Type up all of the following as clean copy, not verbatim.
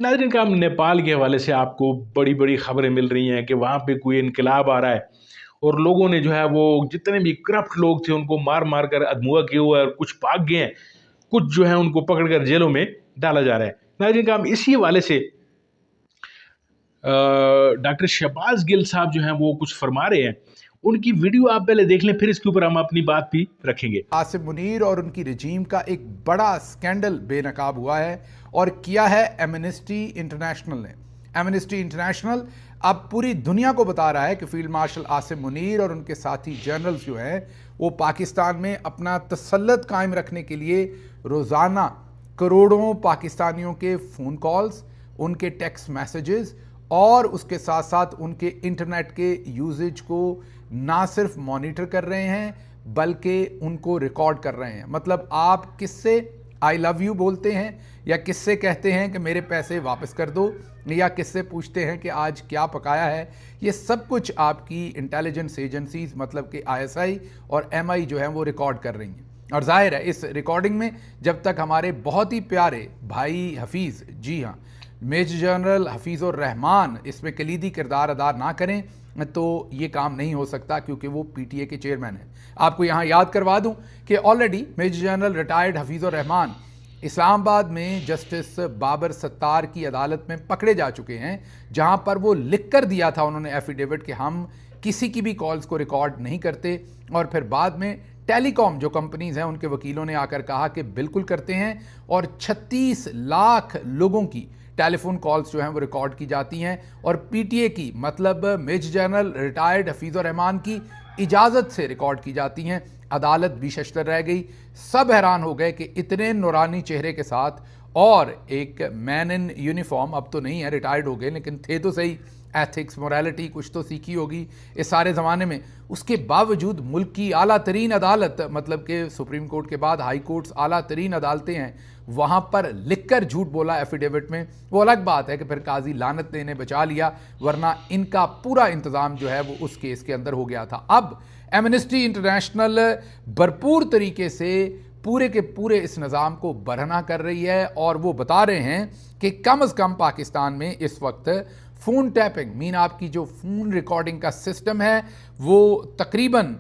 नाज़रीन का हम नेपाल के हवाले से आपको बड़ी बड़ी खबरें मिल रही हैं कि वहाँ पे कोई इनकलाब आ रहा है और लोगों ने जो है वो जितने भी करप्ट लोग थे उनको मार मार कर अधमुआ किए हुआ है और कुछ भाग गए हैं, कुछ जो है उनको पकड़ कर जेलों में डाला जा रहा है। नाज़रीन का हम इसी हवाले से डॉक्टर शहबाज गिल साहब जो हैं वो कुछ फरमा रहे हैं, उनकी वीडियो आप पहले देख लें, फिर इसके ऊपर हम अपनी बात भी रखेंगे। आसिम मुनीर और उनकी रजीम का एक बड़ा स्कैंडल बेनकाब हुआ है और किया है एमनेस्टी इंटरनेशनल ने। एमनेस्टी इंटरनेशनल अब पूरी दुनिया को बता रहा है कि फील्ड मार्शल आसिम मुनीर और उनके साथी जनरल्स जो हैं वो पाकिस्तान में अपना तसल्लुत कायम रखने के लिए रोज़ाना करोड़ों पाकिस्तानियों के फ़ोन कॉल्स, उनके टेक्स्ट मैसेजेस और उसके साथ साथ उनके इंटरनेट के यूजेज को ना सिर्फ मॉनिटर कर रहे हैं बल्कि उनको रिकॉर्ड कर रहे हैं। मतलब आप किससे आई लव यू बोलते हैं या किससे कहते हैं कि मेरे पैसे वापस कर दो या किससे पूछते हैं कि आज क्या पकाया है, ये सब कुछ आपकी इंटेलिजेंस एजेंसीज मतलब कि आईएसआई और एमआई जो है वो रिकॉर्ड कर रही हैं। और जाहिर है इस रिकॉर्डिंग में जब तक हमारे बहुत ही प्यारे भाई हफीज़, जी हाँ, मेजर जनरल हफीज़ुर रहमान इसमें कलीदी किरदार अदा ना करें तो ये काम नहीं हो सकता, क्योंकि वो पीटीए के चेयरमैन हैं। आपको यहाँ याद करवा दूं कि already major general retired Hafizur Rahman Islamabad में जस्टिस बाबर सत्तार की अदालत में पकड़े जा चुके हैं, जहां पर वो लिख कर दिया था उन्होंने एफिडेविट कि हम किसी की भी कॉल्स को रिकॉर्ड नहीं करते। और फिर बाद में टेलीकॉम जो कंपनीज हैं उनके वकीलों ने आकर कहा कि बिल्कुल करते हैं और 36 लाख लोगों की टेलीफोन कॉल्स जो हैं वो रिकॉर्ड की जाती हैं और पीटीए की मतलब major general retired Hafizur Rahman की इजाज़त से रिकॉर्ड की जाती हैं। अदालत भी शशतर रह गई, सब हैरान हो गए कि इतने नूरानी चेहरे के साथ और एक मैन इन यूनिफॉर्म, अब तो नहीं है, रिटायर्ड हो गए, लेकिन थे तो सही, एथिक्स मोरालिटी कुछ तो सीखी होगी इस सारे ज़माने में, उसके बावजूद मुल्क की आला तरीन अदालत मतलब कि सुप्रीम कोर्ट के बाद हाई कोर्ट्स आला तरीन अदालतें हैं, वहाँ पर लिख कर झूठ बोला एफिडेविट में। वो अलग बात है कि फिर काजी लानत ने इन्हें बचा लिया, वरना इनका पूरा इंतज़ाम जो है वो उस केस के अंदर हो गया था। अब एमनेस्टी इंटरनेशनल भरपूर तरीके से पूरे के पूरे इस निज़ाम को बरहना कर रही है और वो बता रहे हैं कि कम से कम पाकिस्तान में इस वक्त फ़ोन टैपिंग मीन आपकी जो फ़ोन रिकॉर्डिंग का सिस्टम है वो तकरीबन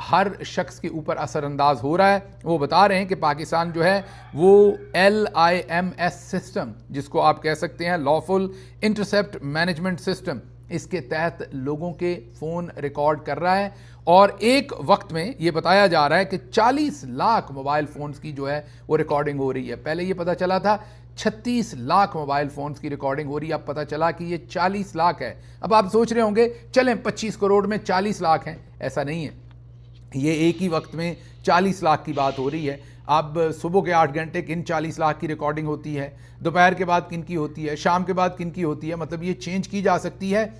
हर शख्स के ऊपर असरअंदाज हो रहा है। वो बता रहे हैं कि पाकिस्तान जो है वो LIMS सिस्टम, जिसको आप कह सकते हैं लॉफुल इंटरसेप्ट मैनेजमेंट सिस्टम, इसके तहत लोगों के फ़ोन रिकॉर्ड कर रहा है। और एक वक्त में ये बताया जा रहा है कि 40 लाख मोबाइल फ़ोन्स की जो है वो रिकॉर्डिंग हो रही है। पहले ये पता चला था 36 लाख मोबाइल फ़ोन्स की रिकॉर्डिंग हो रही है, अब पता चला कि ये 40 लाख है। अब आप सोच रहे होंगे चलें 25 करोड़ में 40 लाख हैं, ऐसा नहीं है, ये एक ही वक्त में 40 लाख की बात हो रही है। अब सुबह के 8 घंटे किन 40 लाख की रिकॉर्डिंग होती है, दोपहर के बाद किन की होती है, शाम के बाद किन की होती है, मतलब ये चेंज की जा सकती है।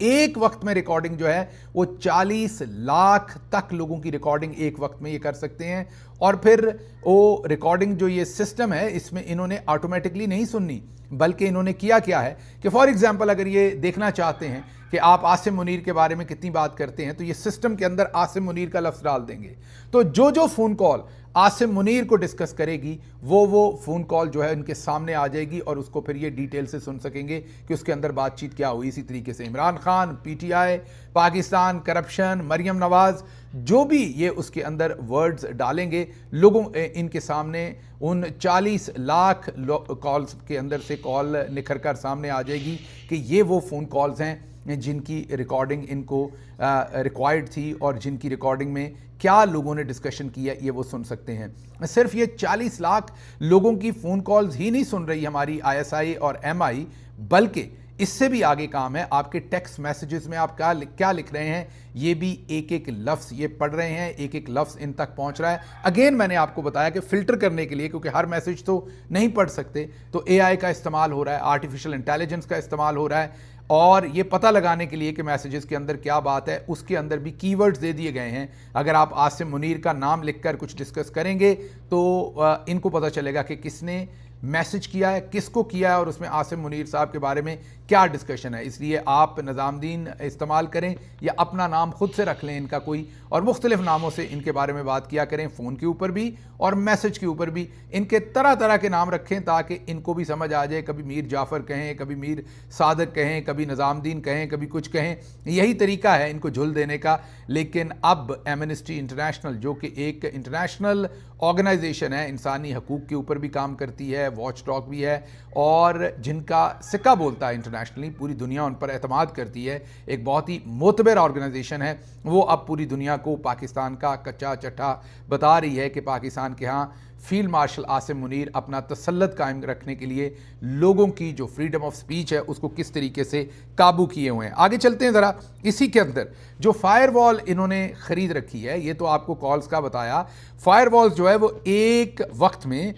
एक वक्त में रिकॉर्डिंग जो है वो 40 लाख तक लोगों की रिकॉर्डिंग एक वक्त में ये कर सकते हैं। और फिर वो रिकॉर्डिंग जो ये सिस्टम है इसमें इन्होंने ऑटोमेटिकली नहीं सुननी, बल्कि इन्होंने किया क्या है कि फॉर एग्जांपल अगर ये देखना चाहते हैं कि आप आसिम मुनीर के बारे में कितनी बात करते हैं तो ये सिस्टम के अंदर आसिम मुनीर का लफ्ज़ डाल देंगे, तो जो जो फ़ोन कॉल आसिम मुनीर को डिस्कस करेगी वो फ़ोन कॉल जो है उनके सामने आ जाएगी और उसको फिर ये डिटेल से सुन सकेंगे कि उसके अंदर बातचीत क्या हुई। इसी तरीके से इमरान खान, PTI, पाकिस्तान, करप्शन, मरियम नवाज़, जो भी ये उसके अंदर वर्ड्स डालेंगे लोगों इनके सामने उन 40 लाख कॉल्स के अंदर से कॉल निखर कर सामने आ जाएगी कि ये वो फ़ोन कॉल्स हैं जिनकी रिकॉर्डिंग इनको रिक्वायर्ड थी और जिनकी रिकॉर्डिंग में क्या लोगों ने डिस्कशन किया ये वो सुन सकते हैं। सिर्फ ये 40 लाख लोगों की फ़ोन कॉल्स ही नहीं सुन रही हमारी ISI और MI, बल्कि इससे भी आगे काम है। आपके टेक्स्ट मैसेजेस में आप क्या लिख रहे हैं ये भी एक एक लफ्ज़ ये पढ़ रहे हैं, एक एक लफ्ज़ इन तक पहुंच रहा है। अगेन मैंने आपको बताया कि फ़िल्टर करने के लिए, क्योंकि हर मैसेज तो नहीं पढ़ सकते, तो AI का इस्तेमाल हो रहा है, आर्टिफिशियल इंटेलिजेंस का इस्तेमाल हो रहा है और ये पता लगाने के लिए कि मैसेजेस के अंदर क्या बात है उसके अंदर भी कीवर्ड्स दे दिए गए हैं। अगर आप आसिम मुनीर का नाम लिखकर कुछ डिस्कस करेंगे तो इनको पता चलेगा कि किसने मैसेज किया है, किसको किया है और उसमें आसिम मुनीर साहब के बारे में क्या डिस्कशन है। इसलिए आप निज़ामुद्दीन इस्तेमाल करें या अपना नाम खुद से रख लें इनका कोई, और मुख्तलिफ नामों से इनके बारे में बात किया करें, फ़ोन के ऊपर भी और मैसेज के ऊपर भी इनके तरह तरह के नाम रखें ताकि इनको भी समझ आ जाए। कभी मीर जाफ़र कहें, कभी मीर सादक कहें, कभी निज़ामुद्दीन कहें, कभी कुछ कहें, यही तरीका है इनको झुल देने का। लेकिन अब एमनेस्टी इंटरनेशनल जो कि एक इंटरनेशनल ऑर्गेनाइजेशन है, इंसानी हकूक़ के ऊपर भी काम करती है, वॉच डॉग भी है, और जिनका सिक्का बोलता है इंटरनेशनली, पूरी दुनिया उन पर एतमाद करती है, एक बहुत ही मोतबर ऑर्गेनाइजेशन है, वो अब पूरी दुनिया को पाकिस्तान का कच्चा चट्टा बता रही है कि पाकिस्तान के यहाँ फील्ड मार्शल आसिम मुनीर अपना तसल्लुत कायम रखने के लिए लोगों की जो फ्रीडम ऑफ स्पीच है उसको किस तरीके से काबू किए हुए हैं। आगे चलते हैं ज़रा। इसी के अंदर जो फायरवॉल इन्होंने ख़रीद रखी है, ये तो आपको कॉल्स का बताया, फायरवॉल्स जो है वो एक वक्त में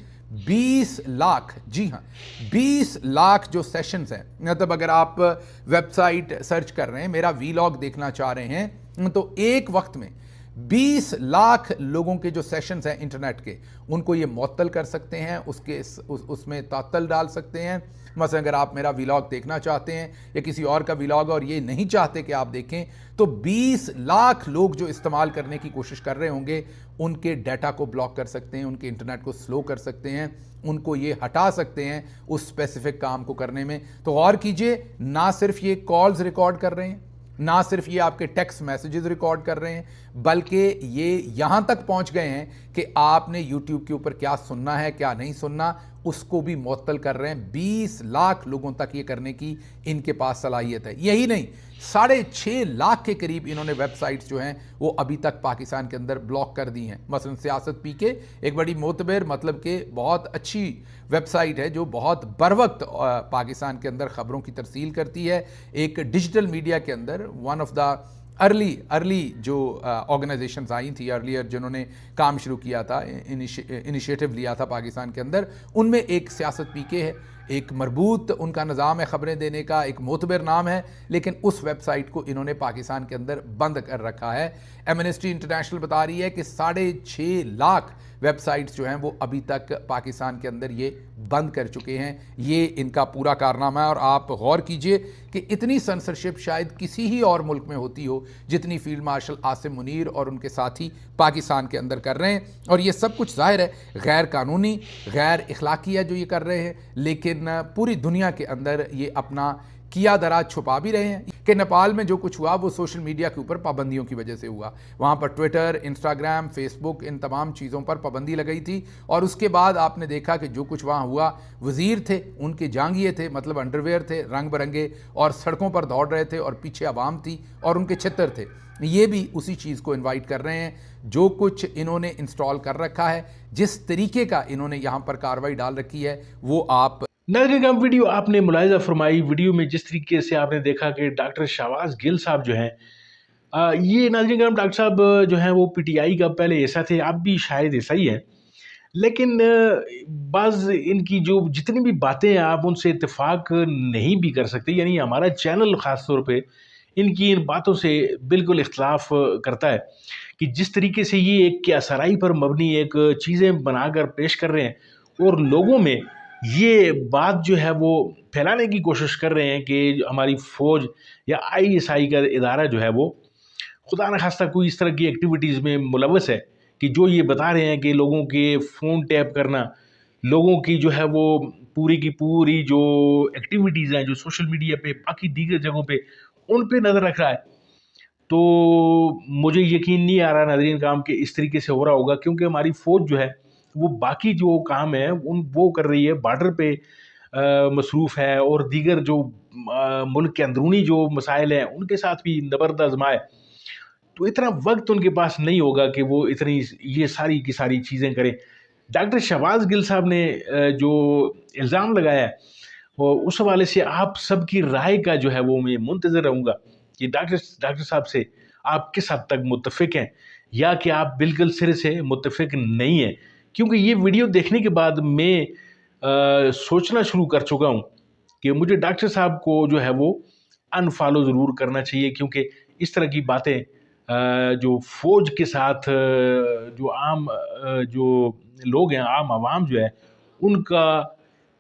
20 लाख, जी हाँ 20 लाख जो सेशंस हैं, मतलब अगर आप वेबसाइट सर्च कर रहे हैं, मेरा वीलॉग देखना चाह रहे हैं, तो एक वक्त में 20 लाख लोगों के जो सेशंस हैं इंटरनेट के, उनको ये मुअत्तल कर सकते हैं, उसमें तातल डाल सकते हैं। मसलन अगर आप मेरा व्लॉग देखना चाहते हैं या किसी और का व्लॉग और ये नहीं चाहते कि आप देखें, तो 20 लाख लोग जो इस्तेमाल करने की कोशिश कर रहे होंगे उनके डाटा को ब्लॉक कर सकते हैं, उनके इंटरनेट को स्लो कर सकते हैं, उनको ये हटा सकते हैं उस स्पेसिफिक काम को करने में। तो गौर कीजिए, ना सिर्फ ये कॉल्स रिकॉर्ड कर रहे हैं, ना सिर्फ ये आपके टेक्स्ट मैसेजेस रिकॉर्ड कर रहे हैं, बल्कि ये यहाँ तक पहुँच गए हैं कि आपने यूट्यूब के ऊपर क्या सुनना है क्या नहीं सुनना उसको भी मुअत्तल कर रहे हैं। 20 लाख लोगों तक ये करने की इनके पास सलाहियत है। यही नहीं, 6.5 लाख के करीब इन्होंने वेबसाइट्स जो हैं वो अभी तक पाकिस्तान के अंदर ब्लॉक कर दी हैं। मसलन सियासत पीके एक बड़ी मोतबर, मतलब कि बहुत अच्छी वेबसाइट है जो बहुत बर वक्त पाकिस्तान के अंदर ख़बरों की तरसील करती है। एक डिजिटल मीडिया के अंदर वन ऑफ द अर्ली जो ऑर्गेनाइजेशंस आई थी अर्लियर, जिन्होंने काम शुरू किया था, इनिशिएटिव लिया था पाकिस्तान के अंदर, उनमें एक सियासत पीके है, एक मरबूत उनका निज़ाम है खबरें देने का, एक मोतबर नाम है, लेकिन उस वेबसाइट को इन्होंने पाकिस्तान के अंदर बंद कर रखा है। एमनेस्टी इंटरनेशनल बता रही है कि 6.5 लाख वेबसाइट्स जो हैं वो अभी तक पाकिस्तान के अंदर ये बंद कर चुके हैं। ये इनका पूरा कारनामा है। और आप गौर कीजिए कि इतनी सेंसरशिप शायद किसी ही और मुल्क में होती हो जितनी फील्ड मार्शल आसिम मुनीर और उनके साथी पाकिस्तान के अंदर कर रहे हैं। और ये सब कुछ ज़ाहिर है गैर कानूनी, गैर इखलाकी है जो ये कर रहे हैं, लेकिन पूरी दुनिया के अंदर ये अपना किया दराज छुपा भी रहे हैं। कि नेपाल में जो कुछ हुआ वो सोशल मीडिया के ऊपर पाबंदियों की वजह से हुआ। वहाँ पर ट्विटर, इंस्टाग्राम, फेसबुक, इन तमाम चीज़ों पर पाबंदी लगाई थी, और उसके बाद आपने देखा कि जो कुछ वहाँ हुआ, वज़ीर थे, उनके जांगिए थे, मतलब अंडरवेयर थे रंग बिरंगे, और सड़कों पर दौड़ रहे थे, और पीछे आवाम थी और उनके छितर थे। ये भी उसी चीज़ को इन्वाइट कर रहे हैं। जो कुछ इन्होंने इंस्टॉल कर रखा है, जिस तरीके का इन्होंने यहाँ पर कार्रवाई डाल रखी है, वो आप नाज़रीन का वीडियो आपने मुलाहिज़ा फरमाई। वीडियो में जिस तरीके से आपने देखा कि डॉक्टर शहबाज गिल साहब जो हैं, ये नाज़रीन का डॉक्टर साहब जो हैं वो पीटीआई का पहले ऐसा थे, आप भी शायद ऐसा ही हैं, लेकिन बाज़ इनकी जो जितनी भी बातें हैं आप उनसे इत्तेफाक नहीं भी कर सकते। यानी हमारा चैनल ख़ास तौर पे इनकी इन बातों से बिल्कुल इख्तलाफ करता है कि जिस तरीके से ये एक क्यासराई पर मबनी एक चीज़ें बनाकर पेश कर रहे हैं और लोगों में ये बात जो है वो फैलाने की कोशिश कर रहे हैं कि हमारी फ़ौज या आईएसआई का इदारा जो है वो खुदा न खास्ता कोई इस तरह की एक्टिविटीज़ में मुलव्वस है कि जो ये बता रहे हैं कि लोगों के फ़ोन टैप करना, लोगों की जो है वो पूरी की पूरी जो एक्टिविटीज़ हैं जो सोशल मीडिया पे बाकी दीगर जगहों पे उन पे नज़र रख रहा है। तो मुझे यकीन नहीं आ रहा नाज़रीन काम कि इस तरीके से हो रहा होगा, क्योंकि हमारी फ़ौज जो है वो बाकी जो काम है वो कर रही है, बॉर्डर पे मसरूफ़ है, और दीगर जो मुल्क के अंदरूनी जो मसाइल हैं उनके साथ भी नबर्द आज़माए। तो इतना वक्त उनके पास नहीं होगा कि वो इतनी ये सारी की सारी चीज़ें करें। डॉक्टर शहबाज गिल साहब ने जो इल्ज़ाम लगाया है, वो उस हवाले से आप सबकी राय का जो है वो मैं मुंतज़र रहूँगा कि डॉक्टर साहब से आप किस हद तक मुत्तफ़िक हैं या कि आप बिल्कुल सिरे से मुत्तफ़िक नहीं हैं। क्योंकि ये वीडियो देखने के बाद मैं सोचना शुरू कर चुका हूँ कि मुझे डॉक्टर साहब को जो है वो अनफॉलो ज़रूर करना चाहिए, क्योंकि इस तरह की बातें जो फ़ौज के साथ जो आम जो लोग हैं, आम आवाम जो है, उनका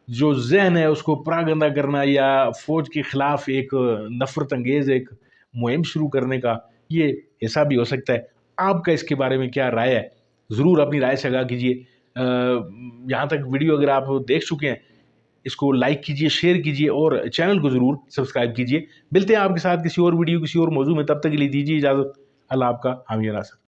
جو ذہن ہے اس کو پراگندہ کرنا یا فوج کے خلاف ایک نفرت انگیز ایک مہم شروع کرنے کا یہ ایسا بھی ہو سکتا ہے۔ آپ کا اس کے بارے میں کیا رائے ہے؟ ضرور اپنی رائے سے آگاہ کیجیے۔ یہاں تک ویڈیو اگر آپ دیکھ چکے ہیں اس کو لائک کیجیے، شیئر کیجیے اور چینل کو ضرور سبسکرائب کیجیے۔ ملتے ہیں آپ کے ساتھ کسی اور ویڈیو کسی اور موضوع میں، تب تک کے لیے دیجیے اجازت۔ اللہ آپ کا حامی و ناصر۔